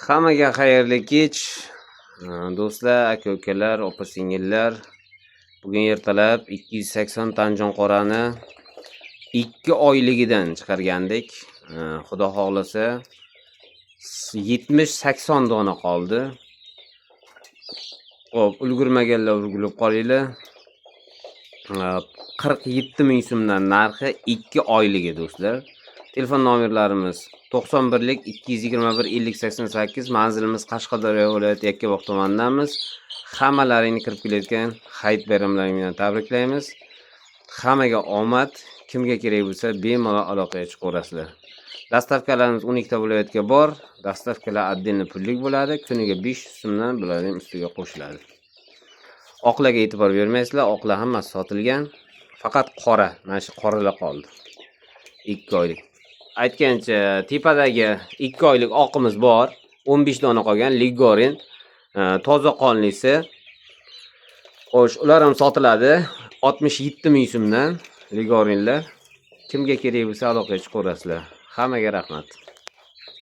Hammaga xayrli kech. Do'stlar, aka-ukalar, opa-singillar. Bugun ertalab 280 tanjon qorani 2 oyligidan chiqargandik. Xudo xohlasa 70-80 dona qoldi. Xo'p, ulgurmaganlar ulgurib qolinglar. 47 ming so'mdan narxi 2 oyligi do'stlar. Telefon nomerlarimiz 91lik 221 50 88, manzilimiz Qashqadaryo viloyati Yakkabog' tumanidamiz. Hammalaringni kirib kelayotgan hayit bayramlaring bilan tabriklaymiz. Hammaga omad. Kimga kerak bo'lsa bemalol aloqaga chiqaverasizlar. Dastavkalarimiz 12 ta viloyatga bor. Dastavkalar отдельно pullik bo'ladi. Kuniga 500 so'mdan bularning ustiga qo'shiladi. Oqlarga e'tibor bermaysizlar. Oqlar hammasi sotilgan. Faqat qora, mana shu qoralar qoldi. 2 oylik. Aytgancha tepadagi 2 oylik oqimiz bor. 15 dona qolgan Ligorin toza qonlisi. Xo'sh, ular ham sotiladi. 67 ming so'mdan Ligorinlar. Kimga kerak bo'lsa aloqaga chiqaverasizlar. Hammaga rahmat.